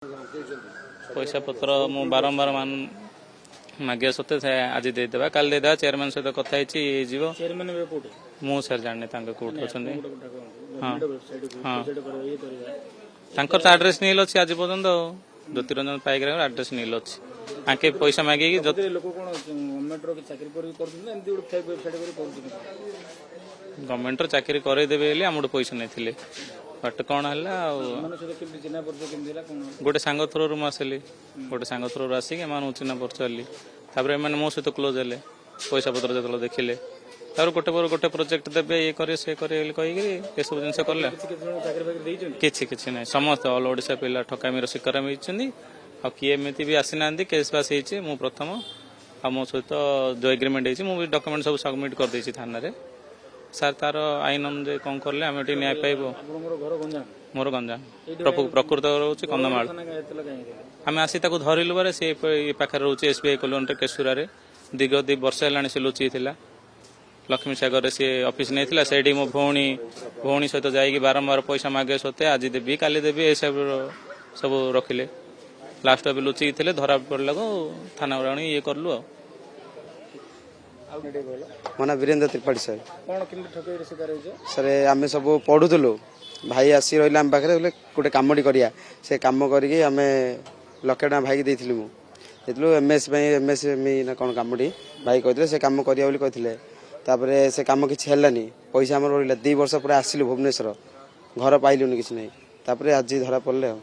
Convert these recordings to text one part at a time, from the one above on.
पैसा पत्र मु बारंबार मागे सत्ते आज देदेवा काल देदेवा चेयरमैन सहित कथा मु सर जाने कोर्ट अच्छे हाँ हाँ आड्रेस नहीं अच्छे आज पर्यटन ज्योति रंजन पाइक आड्रेस नहीं अच्छे आके पैसा मागे गवर्नमेंट चाकरी करदेवे आम पैसा नहीं बट कौन है गोटे सांग थ्रो आसली गोटे सांग थ्रो आसिक एम चिन्ह परिचय तापर एम मो सहित क्लोज है पैसा पत्र जो देखिले गोटे पर गोटे प्रोजेक्ट देवे ये करे से करे कहीकि सब जिन कले कि ना समस्त ऑल ओडिशा पिला ठकामीर शिकार होती किए एमती भी आसी ना केस बास हो प्रथम आ मो सहित जो एग्रीमेंट होती डॉक्यूमेंट सब सबमिट कर देछि थाना रे सार तार आईन अनुजाई कौन कले आम न्याय पाइब मोर गंजाम प्रकृत रोचे कंधमाल आम आसी धरलु बारे सी पाखे रोचे एसबीआई कॉलोनी केशुरा दीर्घ 2 वर्ष है सी लुचि लक्ष्मी सागर सी ऑफिस नहीं से मो भौणी सहित जाइए बारंबार पैसा मागे सत्ते आज देवी काली देवी ये सब रखिले लास्ट अभी लुचि थे धरा पड़ला थाना ये करलु मो ना वीरेंद्र त्रिपाठी सर सर आम सब पढ़ुलु भाई आसी रही आम पाखे गोटे कमटी करिया से कम करके आम लक्षे टाँग भाई देती मुझे एमएस ना कौन कमटी भाई कहते से कम करिया कहते तापर से कम किसी है पैसा आम रहा 2 वर्ष पर आसिलु भुवनेश्वर घर पाइलुनि किसी ना तापर आज धरा पड़े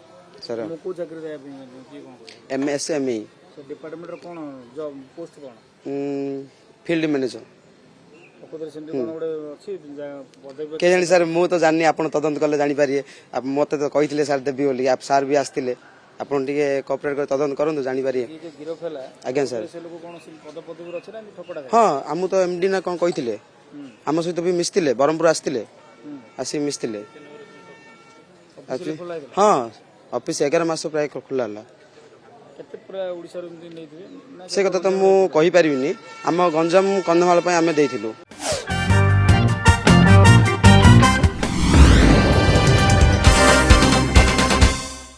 सर एमएसएमई फील्ड मैनेजर के जानी सर मु तो जानी आप तदंत कले जानीपारे मत तो कही सर देवी बोली आप सार भी आसते आपन टिके कोऑपरेट कर तदंत करंतु जानी पारे आज्ञा सर हाँ आम तो एमडी ना कौन कही आम सहित भी मिसते ब्रह्मपुर आसते आसी मिसते हाँ ऑफिस 11 मास प्राय खुला से कथा तो मु कही पारिनी आम गंजाम कंधमाल आम देइथिलु।